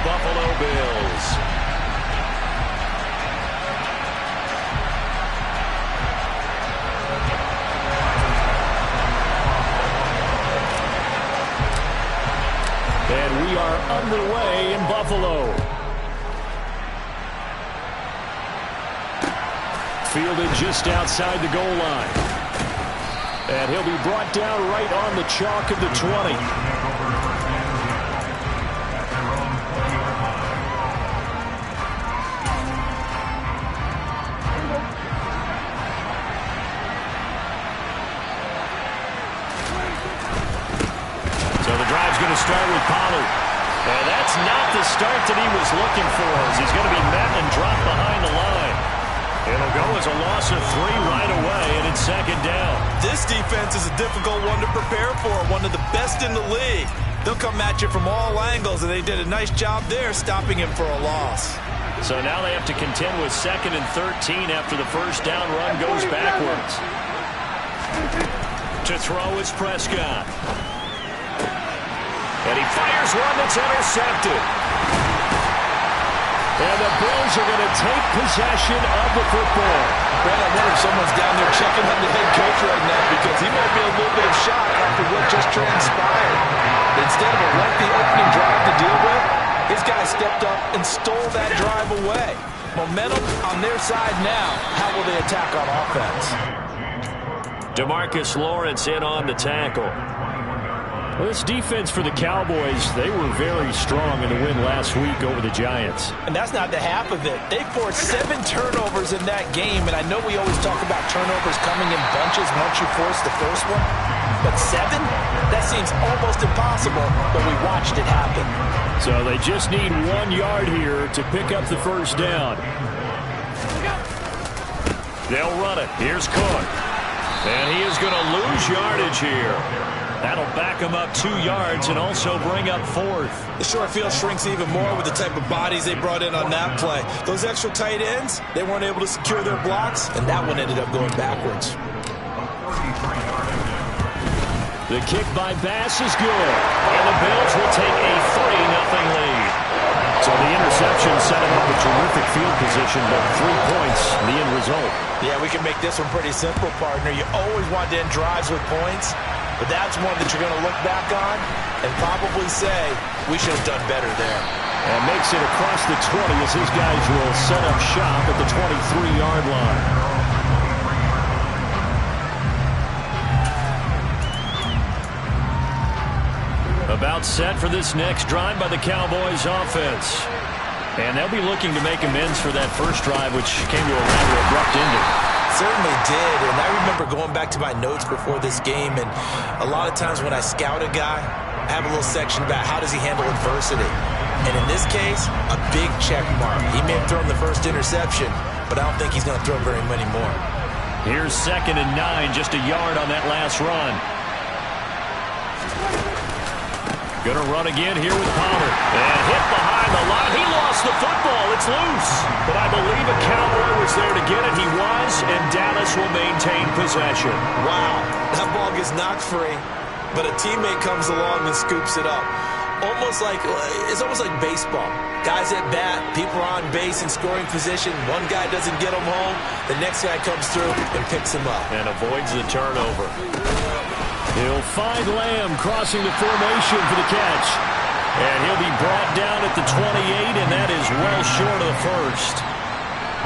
Buffalo Bills. And we are underway in Buffalo. Fielded just outside the goal line. And he'll be brought down right on the chalk of the 20. So the drive's going to start with Pollard. And that's not the start that he was looking for, as he's going to be met and dropped behind the line. It'll go as a loss of 3 right away, and it's second down. This defense is a difficult one to prepare for, one of the best in the league. They'll come at you from all angles, and they did a nice job there stopping him for a loss. So now they have to contend with 2nd and 13 after the first down run goes backwards. To throw is Prescott. And he fires one that's intercepted. And the Bills are going to take possession of the football. Brad, I wonder if someone's down there checking on the head coach right now, because he might be a little bit of shock after what just transpired. Instead of a lengthy opening drive to deal with, his guy stepped up and stole that drive away. Momentum on their side now. How will they attack on offense? DeMarcus Lawrence in on the tackle. Well, this defense for the Cowboys, they were very strong in the win last week over the Giants. And that's not the half of it. They forced 7 turnovers in that game, and I know we always talk about turnovers coming in bunches once you force the first one. But 7? That seems almost impossible, but we watched it happen. So they just need 1 yard here to pick up the first down. They'll run it. Here's Cook. And he is going to lose yardage here. That'll back him up 2 yards and also bring up 4th. The short field shrinks even more with the type of bodies they brought in on that play. Those extra tight ends, they weren't able to secure their blocks, and that one ended up going backwards. The kick by Bass is good. And the Bills will take a 3-0 lead. So the interception set him up a terrific field position, but 3 points, the end result. Yeah, we can make this one pretty simple, partner. You always want to end drives with points. But that's one that you're going to look back on and probably say, we should have done better there. And makes it across the 20 as his guys will set up shop at the 23-yard line. About set for this next drive by the Cowboys offense. And they'll be looking to make amends for that first drive, which came to a rather abrupt ending. Certainly did, and I remember going back to my notes before this game, and a lot of times when I scout a guy, I have a little section about how does he handle adversity. And in this case, a big check mark. He may have thrown the first interception, but I don't think he's going to throw very many more. Here's 2nd and 9, just a yard on that last run. Going to run again here with Pollard. And hit behind the line. He lost the football. It's loose. But I believe a counter was there to get it. He was, and Dallas will maintain possession. Wow. That ball gets knocked free, but a teammate comes along and scoops it up. It's almost like baseball. Guys at bat, people are on base in scoring position. One guy doesn't get him home. The next guy comes through and picks him up. And avoids the turnover. He'll find Lamb crossing the formation for the catch. And he'll be brought down at the 28, and that is well short of the first.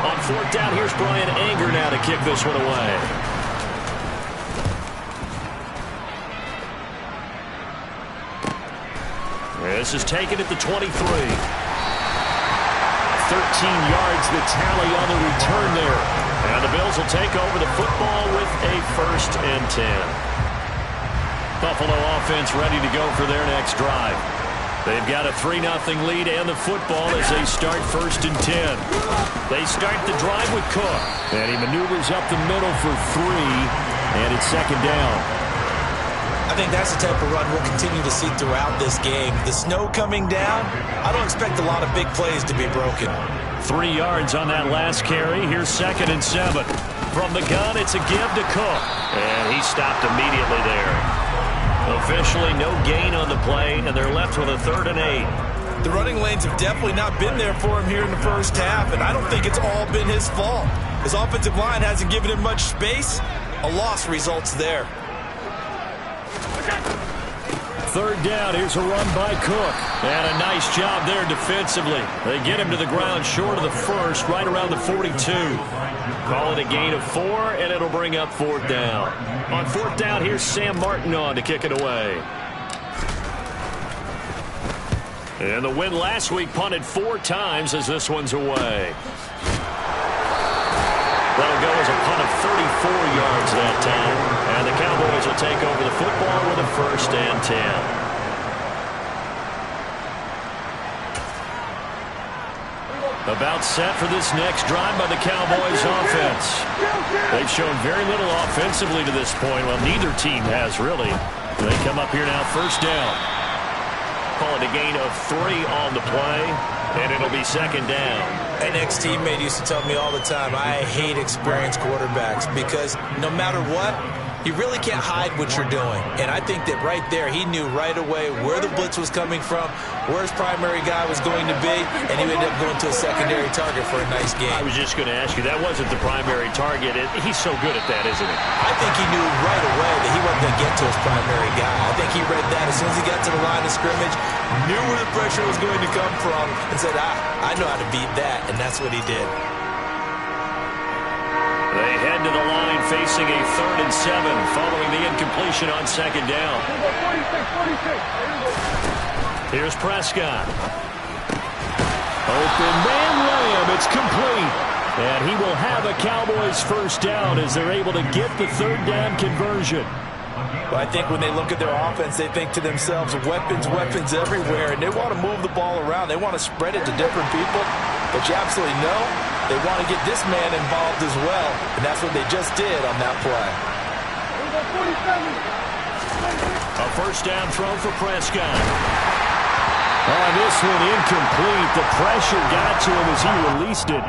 On 4th down, here's Brian Anger now to kick this one away. This is taken at the 23. 13 yards the tally on the return there. And the Bills will take over the football with a 1st and 10. Buffalo offense ready to go for their next drive. They've got a 3-0 lead and the football as they start 1st and 10. They start the drive with Cook. And he maneuvers up the middle for 3. And it's 2nd down. I think that's the type of run we'll continue to see throughout this game. The snow coming down, I don't expect a lot of big plays to be broken. 3 yards on that last carry. Here's 2nd and 7. From the gun, it's a give to Cook. And he stopped immediately there. Officially no gain on the play, and they're left with a 3rd and 8. The running lanes have definitely not been there for him here in the first half, and I don't think it's all been his fault. His offensive line hasn't given him much space. A loss results there. Third down, here's a run by Cook. And a nice job there defensively. They get him to the ground short of the first, right around the 42. Call it a gain of 4, and it'll bring up fourth down. On fourth down, here's Sam Martin on to kick it away. And the win last week punted 4 times as this one's away. That'll go as a punt of 34 yards that time. And the Cowboys will take over the football with a 1st and 10. About set for this next drive by the Cowboys offense. They've shown very little offensively to this point. Well, neither team has really. They come up here now, 1st down. Call it a gain of 3 on the play, and it'll be 2nd down. An ex-teammate used to tell me all the time, I hate experienced quarterbacks because no matter what, you really can't hide what you're doing. And I think that right there, he knew right away where the blitz was coming from, where his primary guy was going to be, and he ended up going to a secondary target for a nice game. I was just going to ask you, that wasn't the primary target. He's so good at that, isn't he? I think he knew right away that he wasn't going to get to his primary guy. I think he read that as soon as he got to the line of scrimmage, knew where the pressure was going to come from, and said, I know how to beat that, and that's what he did. They head to the line facing a 3rd and 7 following the incompletion on 2nd down. Here's Prescott. Open man Lamb. It's complete. And he will have a Cowboys 1st down as they're able to get the 3rd down conversion. Well, I think when they look at their offense, they think to themselves, weapons everywhere, and they want to move the ball around. They want to spread it to different people, but you absolutely know they want to get this man involved as well, and that's what they just did on that play. A 1st down throw for Prescott. On this one, incomplete. The pressure got to him as he released it.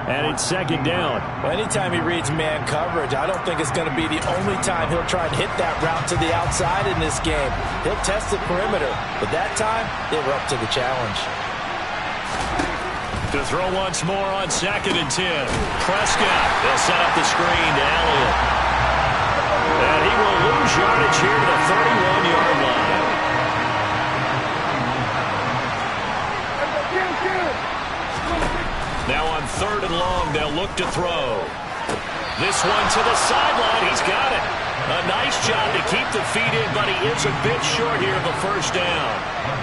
And it's 2nd down. Well, anytime he reads man coverage, I don't think it's going to be the only time he'll try and hit that route to the outside in this game. He'll test the perimeter, but that time, they were up to the challenge. To throw once more on 2nd and 10. Prescott, they'll set up the screen to Elliott. And he will lose yardage here to the 31-yard line. Now on 3rd and long, they'll look to throw. This one to the sideline. He's got it. A nice job to keep the feet in, but he is a bit short here of a 1st down.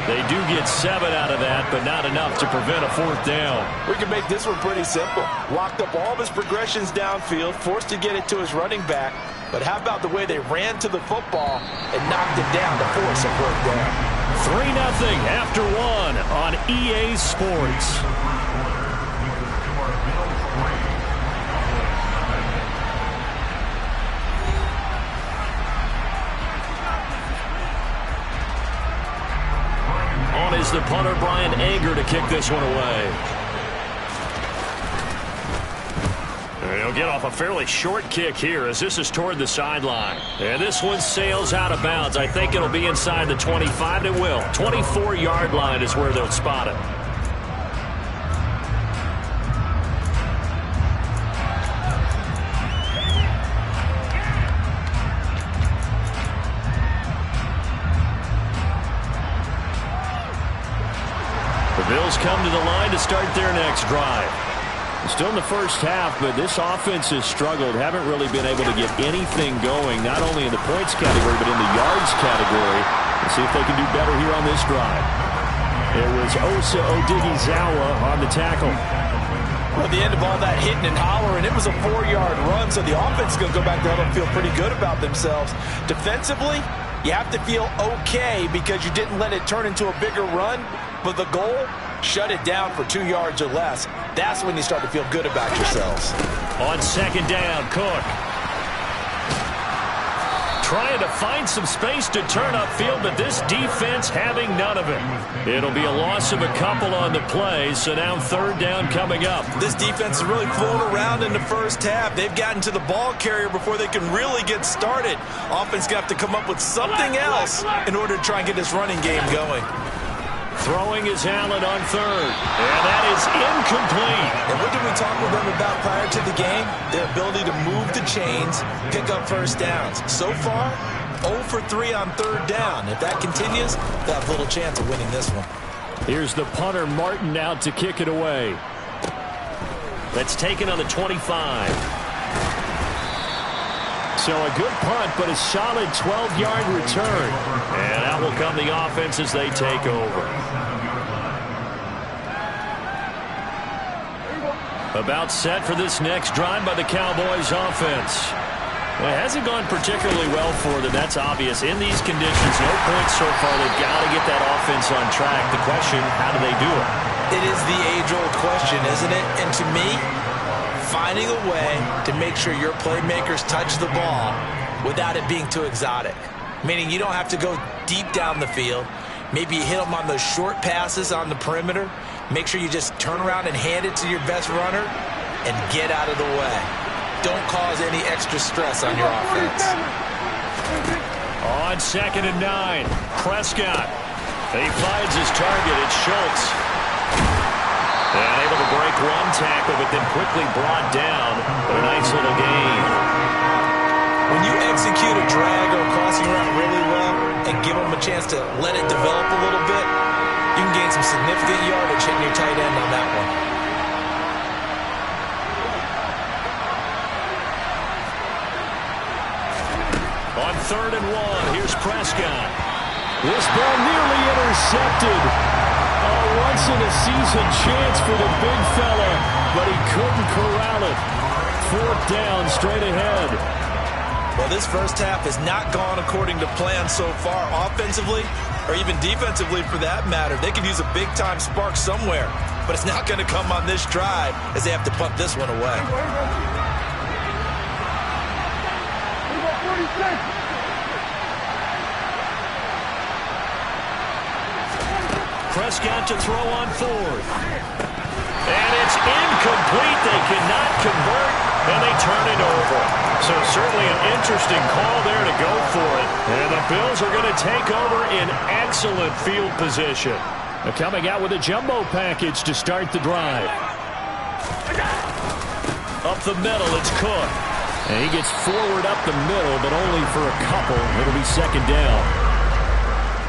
They do get 7 out of that, but not enough to prevent a 4th down. We can make this one pretty simple. Locked up all of his progressions downfield, forced to get it to his running back. But how about the way they ran to the football and knocked it down to force a 4th down? 3-0 after 1 on EA Sports. On is the punter, Brian Anger, to kick this one away. He'll get off a fairly short kick here as this is toward the sideline. And this one sails out of bounds. I think it'll be inside the 25. It will. 24-yard line is where they'll spot it. The Bills come to the line to start their next drive. Still in the first half, but this offense has struggled. Haven't really been able to get anything going, not only in the points category, but in the yards category. Let's see if they can do better here on this drive. It was Osa Odighizuwa on the tackle. Well, at the end of all that hitting and hollering, it was a 4-yard run, so the offense is going to go back there and feel pretty good about themselves. Defensively, you have to feel okay because you didn't let it turn into a bigger run, but the goal, shut it down for 2 yards or less. That's when you start to feel good about yourselves. On 2nd down, Cook. Trying to find some space to turn upfield, but this defense having none of it. It'll be a loss of a couple on the play, so now 3rd down coming up. This defense is really flown around in the first half. They've gotten to the ball carrier before they can really get started. Offense going to have to come up with something else in order to try and get this running game going. Throwing is Allen on third. And that is incomplete. And what did we talk with them about prior to the game? Their ability to move the chains, pick up first downs. So far, 0 for 3 on third down. If that continues, they'll have little chance of winning this one. Here's the punter, Martin, out to kick it away. That's taken on the 25. So a good punt, but a solid 12-yard return. And out will come the offense as they take over. About set for this next drive by the Cowboys offense. Well, it hasn't gone particularly well for them. That's obvious. In these conditions, no points so far. They've got to get that offense on track. The question, how do they do it? It is the age-old question, isn't it? And to me, finding a way to make sure your playmakers touch the ball without it being too exotic. Meaning you don't have to go deep down the field. Maybe you hit them on those short passes on the perimeter. Make sure you just turn around and hand it to your best runner and get out of the way. Don't cause any extra stress on your offense. On 2nd and 9, Prescott. He finds his target. It's Schultz. And able to break one tackle, but then quickly brought down. But a nice little gain. When you execute a drag or a crossing route really well and give them a chance to let it develop a little bit, you can gain some significant yardage hitting your tight end on that one. On 3rd and 1, here's Prescott. This ball nearly intercepted. A once-in-a-season chance for the big fella, but he couldn't corral it. 4th down, straight ahead. Well, this first half has not gone according to plan so far, offensively or even defensively for that matter. They could use a big-time spark somewhere, but it's not going to come on this drive as they have to punt this one away. Prescott to throw on 4th. And it's incomplete. They cannot convert, and they turn it over. So certainly an interesting call there to go for it. And the Bills are going to take over in excellent field position. They're coming out with a jumbo package to start the drive. Up the middle, it's Cook. And he gets forward up the middle, but only for a couple. It'll be 2nd down.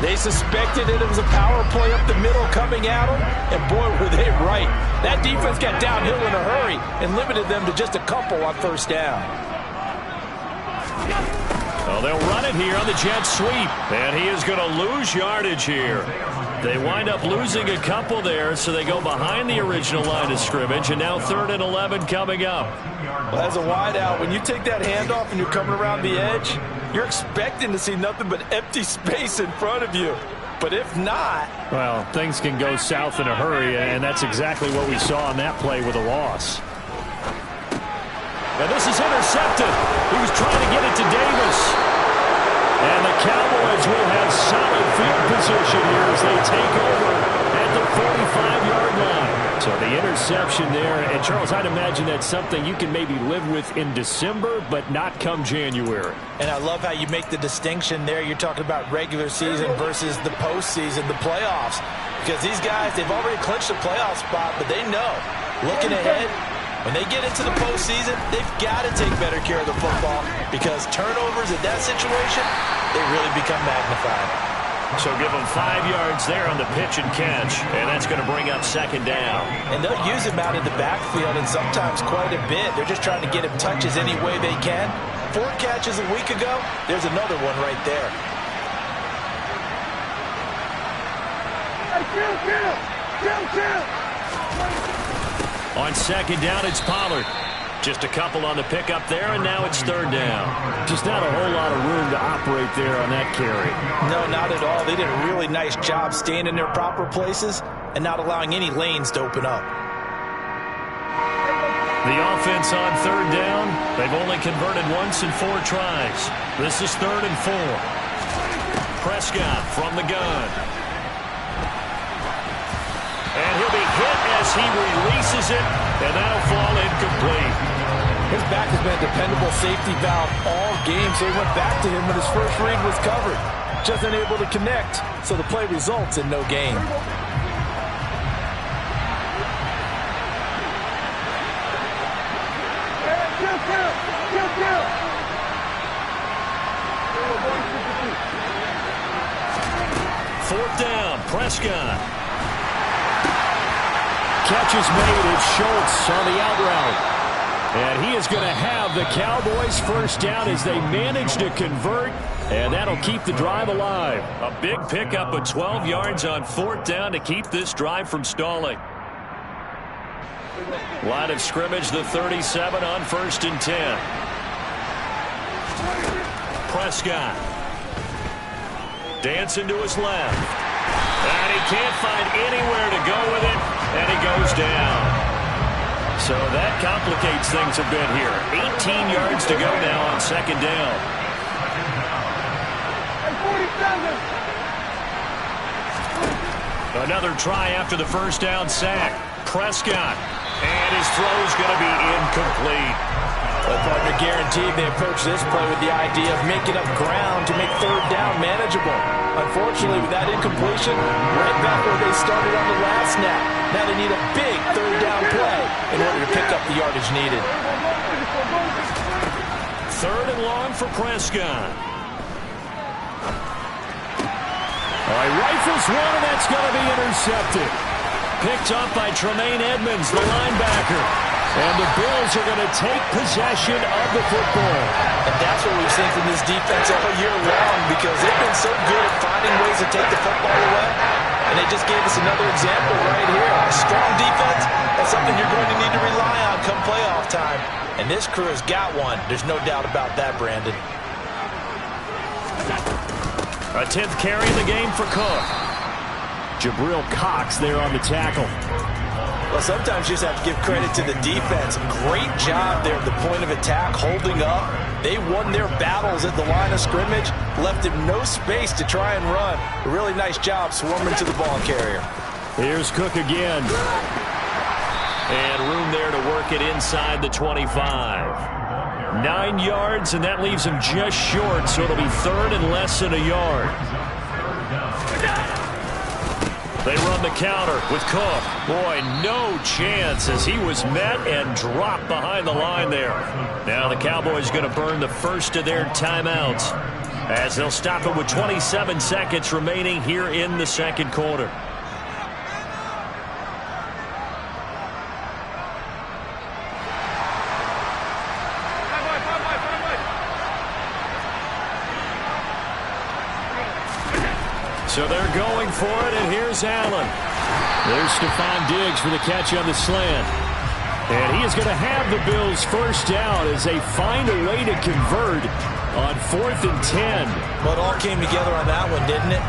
They suspected it was a power play up the middle coming at them, and boy, were they right. That defense got downhill in a hurry and limited them to just a couple on 1st down. Well, they'll run it here on the jet sweep, and he is going to lose yardage here. They wind up losing a couple there, so they go behind the original line of scrimmage, and now 3rd and 11 coming up. Well, as a wideout, when you take that handoff and you're coming around the edge, you're expecting to see nothing but empty space in front of you. But if not... Well, things can go south in a hurry, and that's exactly what we saw on that play with a loss. And this is intercepted. He was trying to get it to Davis. And the Cowboys will have solid field position here as they take over at the 45-yard line. So the interception there, and Charles, I'd imagine that's something you can maybe live with in December, but not come January. And I love how you make the distinction there. You're talking about regular season versus the postseason, the playoffs. Because these guys, they've already clinched a playoff spot, but they know, looking ahead, when they get into the postseason, they've got to take better care of the football because turnovers in that situation, they really become magnified. So give them 5 yards there on the pitch and catch, and that's going to bring up 2nd down. And they'll use him out in the backfield and sometimes quite a bit. They're just trying to get him touches any way they can. 4 catches a week ago, there's another one right there. On 2nd down, it's Pollard. Just a couple on the pickup there, and now it's 3rd down. Just not a whole lot of room to operate there on that carry. No, not at all. They did a really nice job staying in their proper places and not allowing any lanes to open up. The offense on 3rd down, they've only converted once in 4 tries. This is 3rd and 4. Prescott from the gun. And he'll be hit as he releases it, and that'll fall incomplete. His back has been a dependable safety valve all game, so he went back to him when his first read was covered. Just unable to connect, so the play results in no gain. 4th down. Prescott. Catch is made. It's Schultz on the out route. And he is going to have the Cowboys first down as they manage to convert. And that'll keep the drive alive. A big pickup of 12 yards on 4th down to keep this drive from stalling. Line of scrimmage, the 37 on 1st and 10. Prescott. Dancing to his left. And he can't find anywhere to go with it. And he goes down. So that complicates things a bit here. 18 yards to go now on 2nd down. Another try after the 1st down sack. Prescott. And his throw's going to be incomplete. The partner guaranteed they approach this play with the idea of making up ground to make 3rd down manageable. Unfortunately, with that incompletion, right back where they started on the last snap. Now they need a big 3rd down play in order to pick up the yardage needed. 3rd and long for Prescott. All right, rifles one, and that's going to be intercepted. Picked up by Tremaine Edmonds, the linebacker. And the Bills are going to take possession of the football. And that's what we've seen from this defense all year long, because they've been so good at finding ways to take the football away. And they just gave us another example right here. A strong defense, that's something you're going to need to rely on come playoff time. And this crew has got one. There's no doubt about that, Brandon. A 10th carry in the game for Cook. Jabril Cox there on the tackle. Well, sometimes you just have to give credit to the defense. Great job there at the point of attack, holding up. They won their battles at the line of scrimmage, left him no space to try and run. A really nice job swarming to the ball carrier. Here's Cook again. And room there to work it inside the 25. 9 yards, and that leaves him just short, so it'll be 3rd and less than a yard. They run the counter with Cook. Boy, no chance as he was met and dropped behind the line there. Now the Cowboys going to burn the first of their timeouts as they'll stop it with 27 seconds remaining here in the 2nd quarter. So they're going for it, and here's Allen. There's Stephon Diggs for the catch on the slant. And he is going to have the Bills first down as they find a way to convert on 4th and 10. But it all came together on that one, didn't it?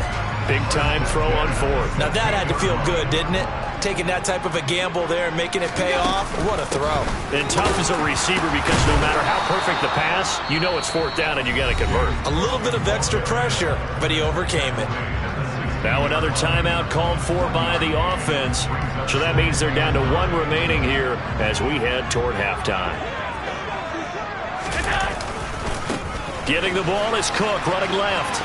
Big-time throw on 4th. Now that had to feel good, didn't it? Taking that type of a gamble there and making it pay off. What a throw. And tough as a receiver because no matter how perfect the pass, you know it's 4th down and you got to convert. A little bit of extra pressure, but he overcame it. Now another timeout called for by the offense. So that means they're down to 1 remaining here as we head toward halftime. Getting the ball is Cook running left.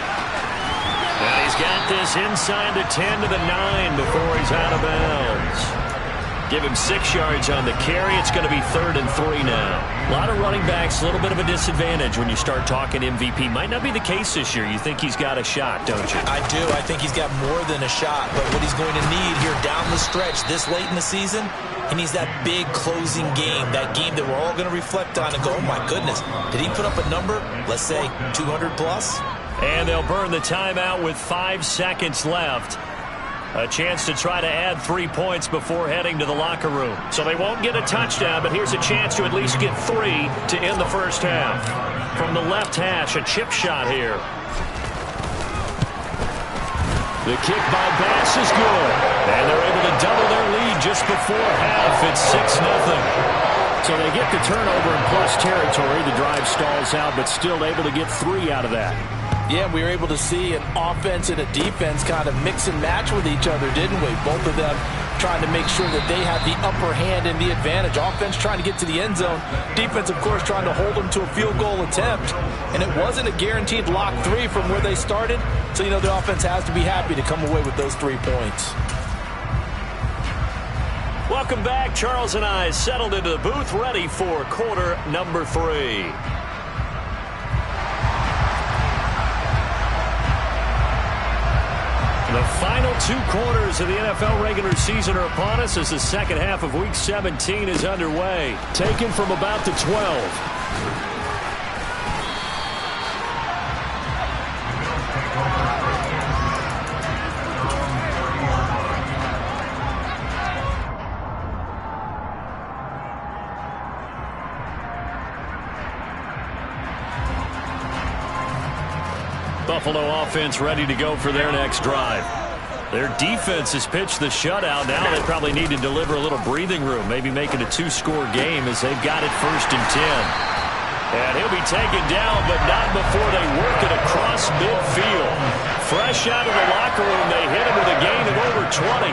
Now he's got this inside the 10 to the 9 before he's out of bounds. Give him 6 yards on the carry. It's going to be 3rd and 3 now. A lot of running backs, a little bit of a disadvantage when you start talking MVP. Might not be the case this year. You think he's got a shot, don't you? I do. I think he's got more than a shot. But what he's going to need here down the stretch this late in the season, he needs that big closing game, that game that we're all going to reflect on and go, oh, my goodness, did he put up a number, let's say 200 plus? And they'll burn the timeout with 5 seconds left. A chance to try to add 3 points before heading to the locker room. So they won't get a touchdown, but here's a chance to at least get 3 to end the first half. From the left hash, a chip shot here. The kick by Bass is good. And they're able to double their lead just before half. It's 6-0. So they get the turnover in plus territory. The drive stalls out, but still able to get 3 out of that. Yeah, we were able to see an offense and a defense kind of mix and match with each other, didn't we? Both of them trying to make sure that they have the upper hand and the advantage. Offense trying to get to the end zone. Defense, of course, trying to hold them to a field goal attempt. And it wasn't a guaranteed lock 3 from where they started. So, you know, the offense has to be happy to come away with those 3 points. Welcome back. Charles and I settled into the booth ready for quarter number 3. The 2 quarters of the NFL regular season are upon us as the second half of Week 17 is underway. Taken from about the 12. Buffalo offense ready to go for their next drive. Their defense has pitched the shutout. Now they probably need to deliver a little breathing room, maybe make it a 2-score game as they've got it 1st and 10. And he'll be taken down, but not before they work it across midfield. Fresh out of the locker room, they hit him with a gain of over 20.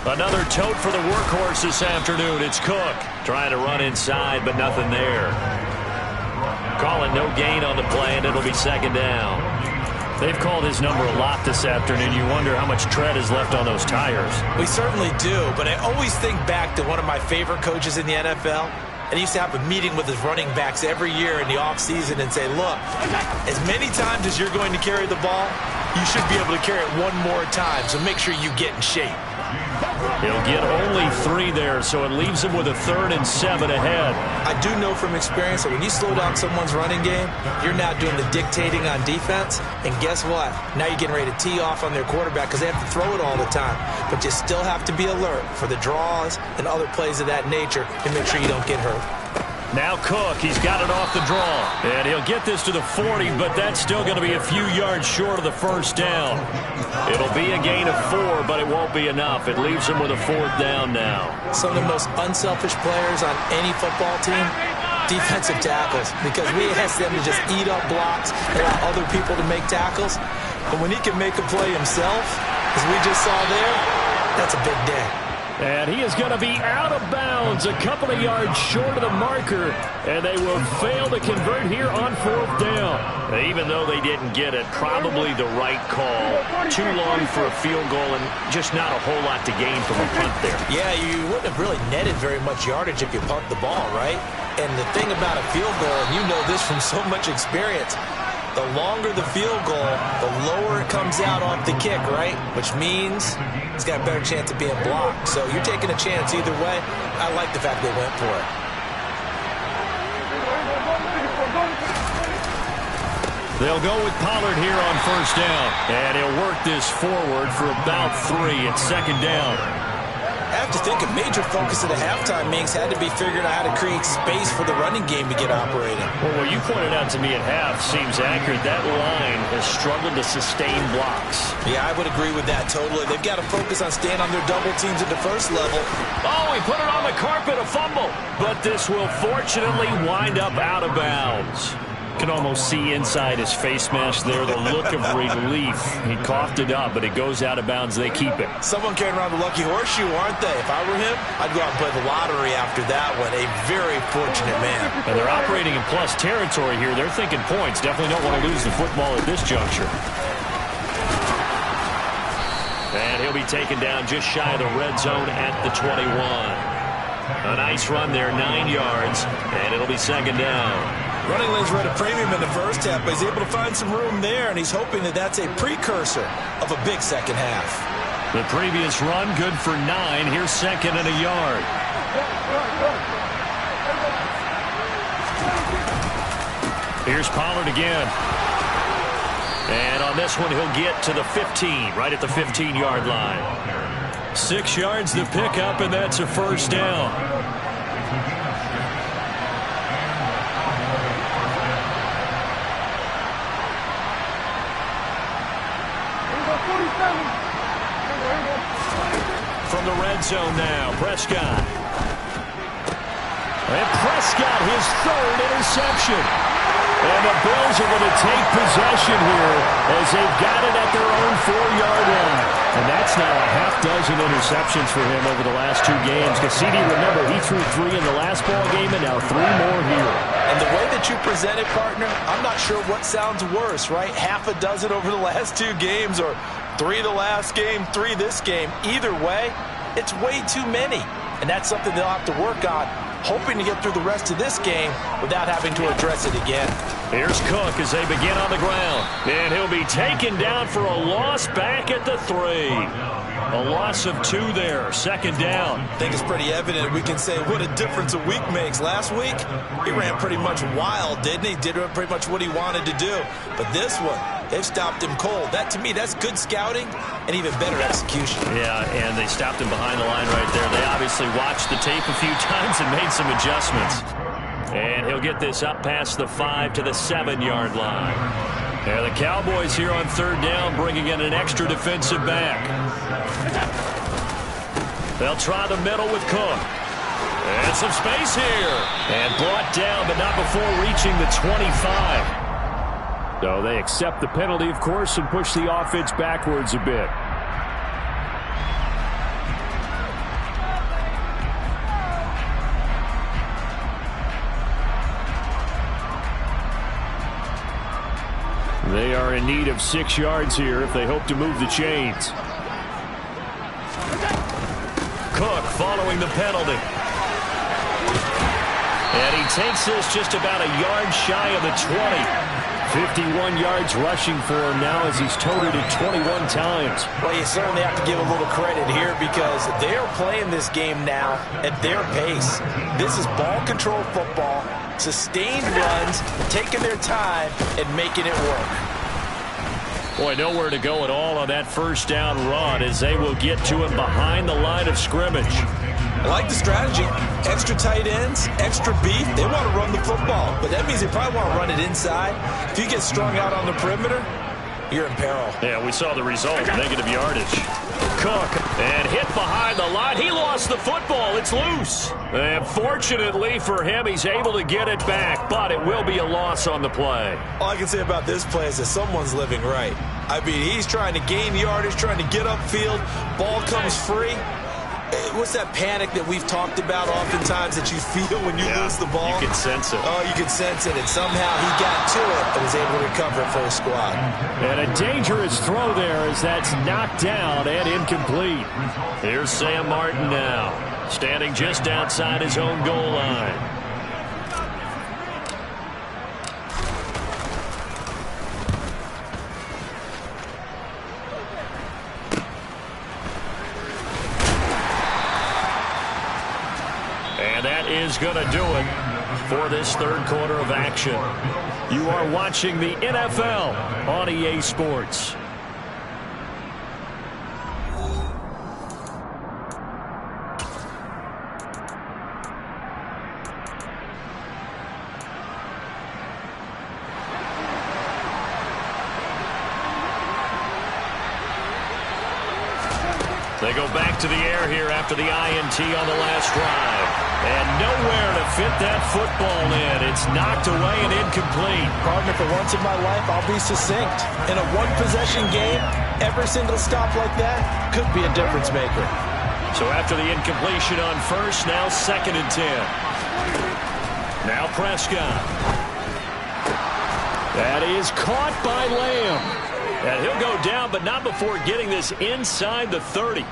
Another tote for the workhorse this afternoon. It's Cook trying to run inside, but nothing there. Calling no gain on the play, and it'll be 2nd down. They've called his number a lot this afternoon. You wonder how much tread is left on those tires. We certainly do, but I always think back to one of my favorite coaches in the NFL. And he used to have a meeting with his running backs every year in the offseason and say, look, as many times as you're going to carry the ball, you should be able to carry it one more time, so make sure you get in shape. He'll get only 3 there, so it leaves him with a 3rd and 7 ahead. I do know from experience that when you slow down someone's running game, you're now doing the dictating on defense. And guess what? Now you're getting ready to tee off on their quarterback because they have to throw it all the time. But you still have to be alert for the draws and other plays of that nature to make sure you don't get hurt. Now Cook, he's got it off the draw. And he'll get this to the 40, but that's still going to be a few yards short of the 1st down. It'll be a gain of 4, but it won't be enough. It leaves him with a 4th down now. Some of the most unselfish players on any football team, defensive tackles, because we ask them to just eat up blocks, allow other people to make tackles. But when he can make a play himself, as we just saw there, that's a big day. And he is going to be out of bounds, a couple of yards short of the marker, and they will fail to convert here on 4th down. Even though they didn't get it, probably the right call. Too long for a field goal and just not a whole lot to gain from a punt there. Yeah, you wouldn't have really netted very much yardage if you punt the ball, right? And the thing about a field goal, and you know this from so much experience, the longer the field goal, the lower it comes out off the kick, right? Which means it's got a better chance of being blocked. So you're taking a chance either way. I like the fact they went for it. They'll go with Pollard here on 1st down. And he'll work this forward for about 3. It's 2nd down. I have to think a major focus of the halftime meetings had to be figuring out how to create space for the running game to get operating. Well, what you pointed out to me at half seems accurate. That line has struggled to sustain blocks. Yeah, I would agree with that totally. They've got to focus on staying on their double teams at the first level. Oh, he put it on the carpet, a fumble. But this will fortunately wind up out of bounds. Can almost see inside his face mask there the look of relief. He coughed it up, but it goes out of bounds. They keep it. Someone carrying around the lucky horseshoe, aren't they? If I were him, I'd go out and play the lottery after that one. A very fortunate man. And they're operating in plus territory here. They're thinking points. Definitely don't want to lose the football at this juncture. And he'll be taken down just shy of the red zone at the 21. A nice run there, 9 yards, and it'll be 2nd down. Running lanes were at a premium in the first half, but he's able to find some room there, and he's hoping that that's a precursor of a big second half. The previous run, good for 9. Here's 2nd and a yard. Here's Pollard again. And on this one, he'll get to the 15, right at the 15-yard line. 6 yards to pick up, and that's a 1st down. From the red zone now, Prescott. And Prescott, his 3rd interception. And the Bills are going to take possession here as they've got it at their own 4-yard line. And that's now a half-dozen interceptions for him over the last 2 games. Cassidy, remember, he threw 3 in the last ball game and now 3 more here. And the way that you present it, partner, I'm not sure what sounds worse, right? Half a dozen over the last 2 games or 3 the last game, 3 this game. Either way, it's way too many. And that's something they'll have to work on, hoping to get through the rest of this game without having to address it again. Here's Cook as they begin on the ground. And he'll be taken down for a loss back at the 3. A loss of 2 there. Second down. I think it's pretty evident. We can say what a difference a week makes. Last week, he ran pretty much wild, didn't he? Did pretty much what he wanted to do. But this one, they've stopped him cold. That, to me, that's good scouting and even better execution. Yeah, and they stopped him behind the line right there. They obviously watched the tape a few times and made some adjustments. And he'll get this up past the 5 to the 7-yard line. And the Cowboys here on third down, bringing in an extra defensive back. They'll try the middle with Cook. And some space here. And brought down, but not before reaching the 25. So they accept the penalty, of course, and push the offense backwards a bit. They are in need of 6 yards here if they hope to move the chains. Cook following the penalty. And he takes this just about a yard shy of the 20. 51 yards rushing for him now as he's toted it 21 times. Well, you certainly have to give a little credit here because they're playing this game now at their pace. This is ball control football, sustained runs, taking their time and making it work. Boy, nowhere to go at all on that first down run as they will get to him behind the line of scrimmage. I like the strategy. Extra tight ends, extra beef. They want to run the football, but that means they probably want to run it inside. If you get strung out on the perimeter, you're in peril. Yeah, we saw the result, negative yardage. Cook, and hit behind the line. He lost the football. It's loose. And fortunately for him, he's able to get it back, but it will be a loss on the play. All I can say about this play is that someone's living right. I mean, he's trying to gain yardage, trying to get upfield. Ball comes free. What's that panic that we've talked about oftentimes that you feel when you lose the ball? You can sense it. Oh, you can sense it. And somehow he got to it and was able to recover it for his squad. And a dangerous throw there as that's knocked down and incomplete. Here's Sam Martin now, standing just outside his own goal line. And that is going to do it for this third quarter of action. You are watching the NFL on EA Sports. They go back to the air here after the INT on the last drive. And nowhere to fit that football in. It's knocked away and incomplete. Partner, for once in my life, I'll be succinct. In a one-possession game, every single stop like that could be a difference maker. So after the incompletion on first, now 2nd and 10. Now Prescott. That is caught by Lamb. And he'll go down, but not before getting this inside the 30.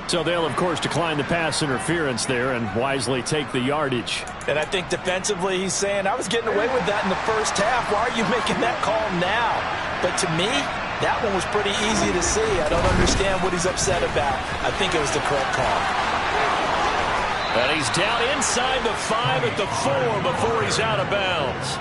So they'll, of course, decline the pass interference there and wisely take the yardage. And I think defensively he's saying, I was getting away with that in the first half. Why are you making that call now? But to me, that one was pretty easy to see. I don't understand what he's upset about. I think it was the correct call. And he's down inside the 5 at the 4 before he's out of bounds.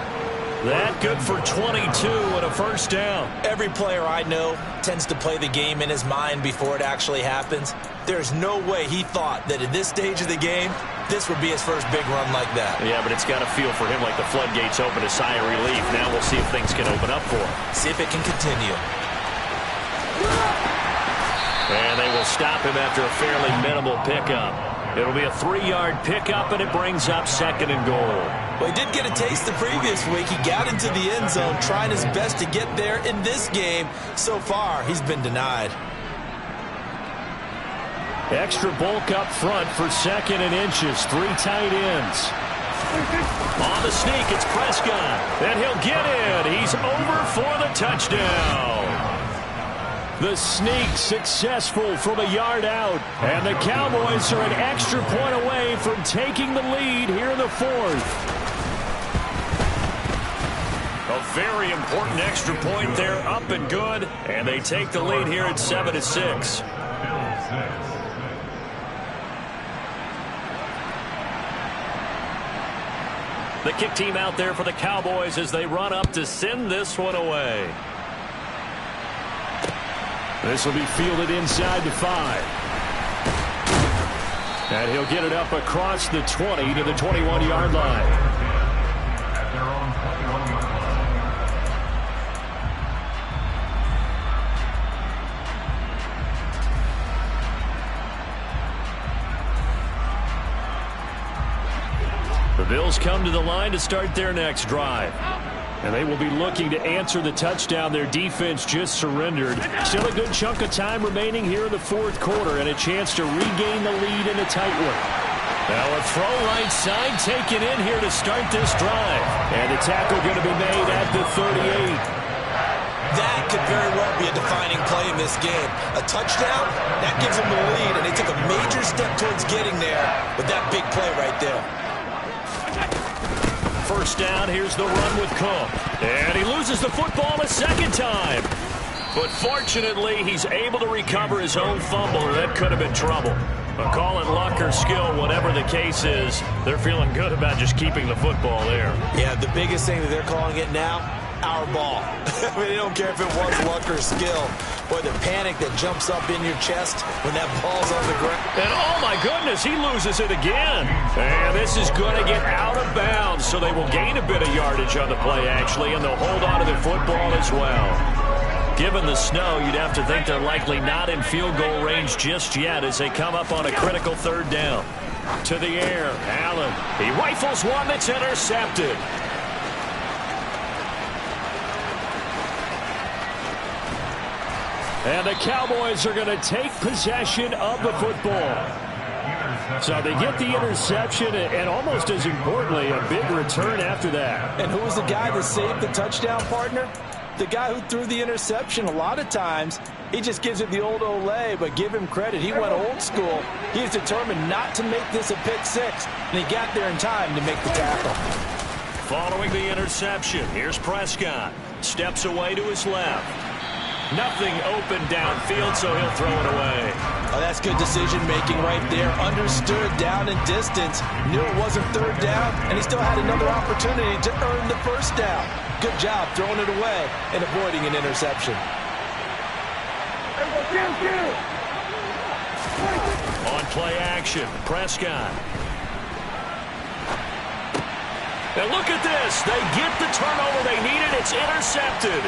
That good for 22 and a first down. Every player I know tends to play the game in his mind before it actually happens. There's no way he thought that at this stage of the game, this would be his first big run like that. Yeah, but it's got to feel for him like the floodgates open, a sigh of relief. Now we'll see if things can open up for him. See if it can continue. And they will stop him after a fairly minimal pickup. It'll be a 3-yard pickup, and it brings up 2nd and goal. Well, he did get a taste the previous week. He got into the end zone, trying his best to get there in this game. So far, he's been denied. Extra bulk up front for 2nd and inches. 3 tight ends. On the sneak, it's Prescott. And he'll get in. He's over for the touchdown. The sneak successful from a yard out. And the Cowboys are an extra point away from taking the lead here in the 4th. very important extra point there, up and good. And they take the lead here at 7-6. The kick team out there for the Cowboys as they run up to send this one away. This will be fielded inside the 5. And he'll get it up across the 20 to the 21-yard line. The Bills come to the line to start their next drive. And they will be looking to answer the touchdown their defense just surrendered. Still a good chunk of time remaining here in the fourth quarter and a chance to regain the lead in a tight one. Now a throw right side taken in here to start this drive. And the tackle going to be made at the 38. That could very well be a defining play in this game. A touchdown, that gives them the lead, and they took a major step towards getting there with that big play right there. First down, here's the run with Cook. And he loses the football a second time. But fortunately, he's able to recover his own fumble, or that could have been trouble. But call it luck or skill, whatever the case is, they're feeling good about just keeping the football there. Yeah, the biggest thing that they're calling it now, our ball. I mean, they don't care if it was luck or skill. Boy, the panic that jumps up in your chest when that ball's on the ground. And oh my goodness, he loses it again. And this is going to get out of bounds, so they will gain a bit of yardage on the play, actually, and they'll hold on to the football as well. Given the snow, you'd have to think they're likely not in field goal range just yet as they come up on a critical third down. To the air, Allen. He rifles one that's intercepted. And the Cowboys are going to take possession of the football. So they get the interception, and almost as importantly, a big return after that. And who was the guy that saved the touchdown, partner? The guy who threw the interception. A lot of times, he just gives it the old Olay, but give him credit. He went old school. He's determined not to make this a pick six, and he got there in time to make the tackle. Following the interception, here's Prescott. Steps away to his left. Nothing open downfield, so he'll throw it away. Oh, that's good decision-making right there. Understood down and distance. Knew it wasn't third down, and he still had another opportunity to earn the first down. Good job throwing it away and avoiding an interception. On play action, Prescott. And look at this. They get the turnover they needed. It's intercepted.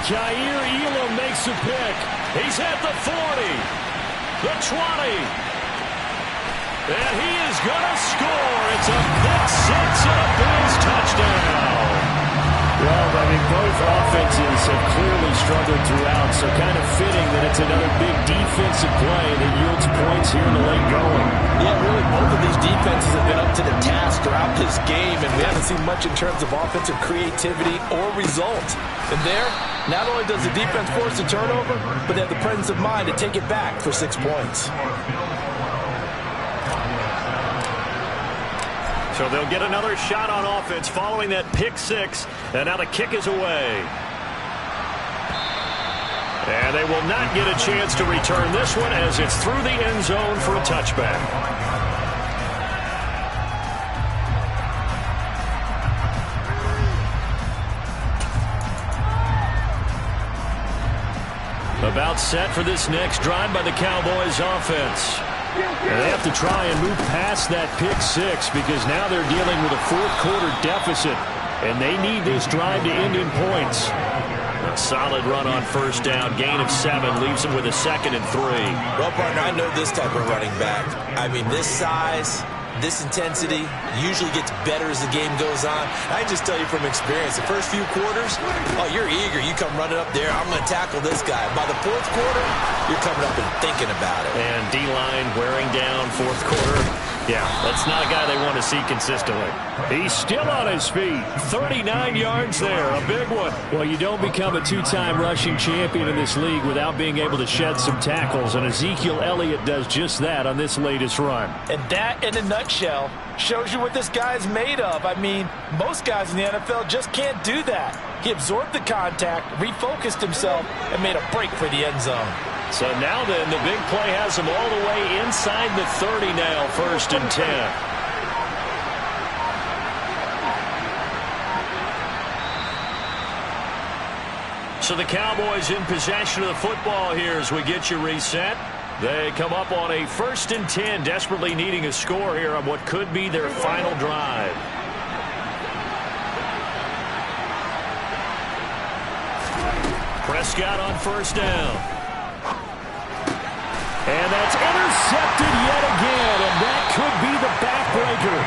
Jair Elam makes a pick. He's at the 40, the 20, and he is going to score. It's a pick six and a Bills touchdown. Well, I mean, both offenses have clearly struggled throughout, so kind of fitting that it's another big defensive play that yields points here in the late going. Yeah, really, both of these defenses have been up to the task throughout this game, and we haven't seen much in terms of offensive creativity or result. And there, not only does the defense force a turnover, but they have the presence of mind to take it back for 6 points. So they'll get another shot on offense following that pick six, and now the kick is away. And they will not get a chance to return this one as it's through the end zone for a touchback. About set for this next drive by the Cowboys offense. And they have to try and move past that pick six because now they're dealing with a fourth quarter deficit, and they need this drive to end in points. A solid run on first down. Gain of 7 leaves them with a 2nd and 3. Well, partner, I know this type of running back. I mean, this size, this intensity usually gets better as the game goes on. I just tell you from experience, the first few quarters, oh, you're eager. You come running up there, I'm going to tackle this guy. By the fourth quarter, you're coming up and thinking about it. And D-line wearing down fourth quarter. Yeah, that's not a guy they want to see consistently. He's still on his feet. 39 yards there, a big one. Well, you don't become a two-time rushing champion in this league without being able to shed some tackles, and Ezekiel Elliott does just that on this latest run. And that, in a nutshell, shows you what this guy is made of. I mean, most guys in the NFL just can't do that. He absorbed the contact, refocused himself, and made a break for the end zone. So now then, the big play has him all the way inside the 30 now, 1st and 10. So the Cowboys in possession of the football here as we get you reset. They come up on a 1st and 10, desperately needing a score here on what could be their final drive. Prescott on 1st down. And that's intercepted yet again, and that could be the backbreaker.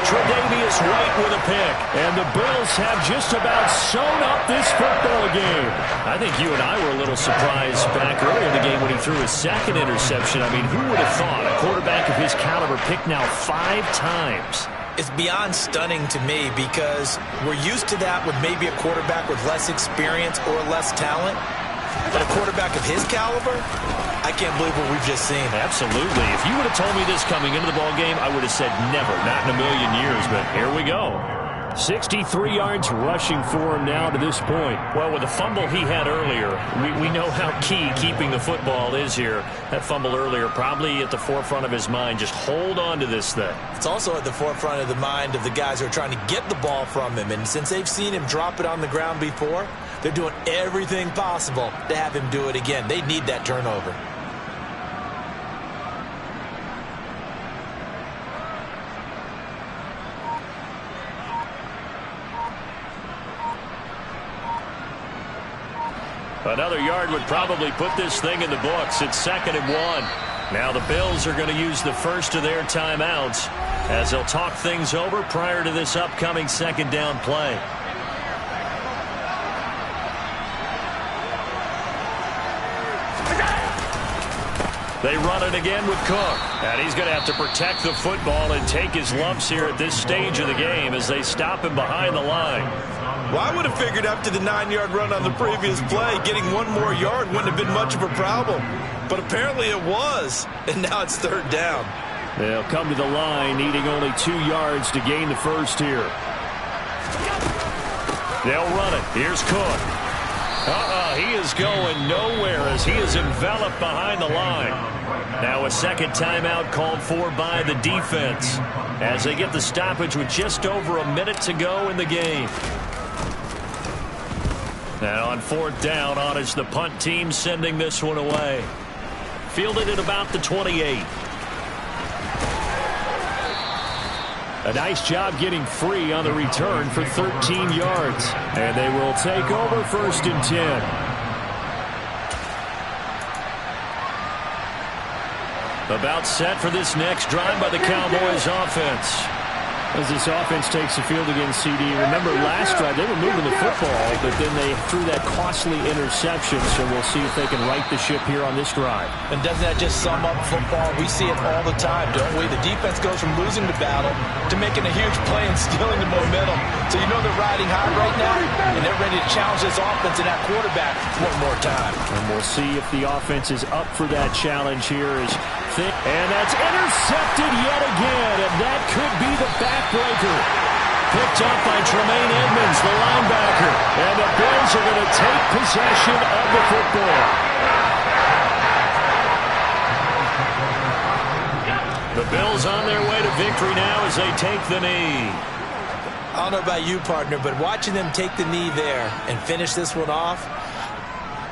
Tre'Davious White with a pick. And the Bills have just about sewn up this football game. I think you and I were a little surprised back earlier in the game when he threw his 2nd interception. I mean, who would have thought a quarterback of his caliber picked now 5 times? It's beyond stunning to me because we're used to that with maybe a quarterback with less experience or less talent. But a quarterback of his caliber, I can't believe what we've just seen. Absolutely. If you would have told me this coming into the ball game, I would have said never, not in a million years. But here we go. 63 yards rushing for him now to this point. Well, with the fumble he had earlier, we know how key keeping the football is here. That fumble earlier probably at the forefront of his mind. Just hold on to this thing. It's also at the forefront of the mind of the guys who are trying to get the ball from him. And since they've seen him drop it on the ground before, they're doing everything possible to have him do it again. They need that turnover. Another yard would probably put this thing in the books. It's 2nd and 1. Now the Bills are going to use the first of their timeouts as they'll talk things over prior to this upcoming 2nd down play. They run it again with Cook. And he's going to have to protect the football and take his lumps here at this stage of the game as they stop him behind the line. Well, I would have figured after the 9-yard run on the previous play, getting 1 more yard wouldn't have been much of a problem. But apparently it was, and now it's 3rd down. They'll come to the line, needing only 2 yards to gain the first here. They'll run it. Here's Cook. He is going nowhere as he is enveloped behind the line. Now a 2nd timeout called for by the defense as they get the stoppage with just over a minute to go in the game. Now on 4th down, on is the punt team sending this one away. Fielded at about the 28. A nice job getting free on the return for 13 yards. And they will take over 1st and 10. About set for this next drive by the Cowboys offense. As this offense takes the field against CD. Remember last drive they were moving the football, but then they threw that costly interception. So we'll see if they can right the ship here on this drive. And doesn't that just sum up football? We see it all the time, don't we? The defense goes from losing the battle to making a huge play and stealing the momentum. So you know they're riding high right now, and they're ready to challenge this offense and that quarterback one more time. And we'll see if the offense is up for that challenge here. And that's intercepted yet again, and that could be the backbreaker. Picked up by Tremaine Edmonds, the linebacker. And the Bills are going to take possession of the football. The Bills on their way to victory now as they take the knee. I don't know about you, partner, but watching them take the knee there and finish this one off,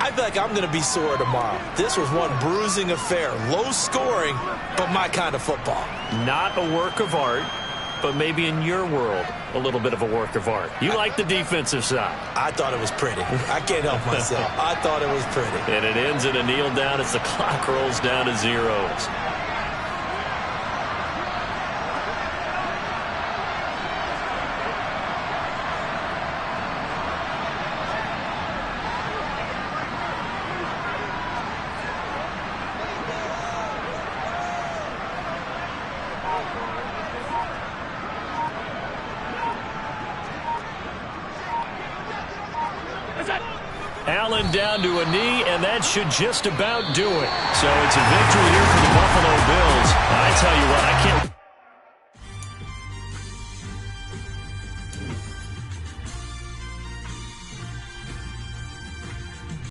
I feel like I'm going to be sore tomorrow. This was one bruising affair. Low scoring, but my kind of football. Not a work of art, but maybe in your world, a little bit of a work of art. You like the defensive side. I thought it was pretty. I can't help myself. I thought it was pretty. And it ends in a kneel down as the clock rolls down to zeros. fallen down to a knee, and that should just about do it. So it's a victory here for the Buffalo Bills. I tell you what, I can't...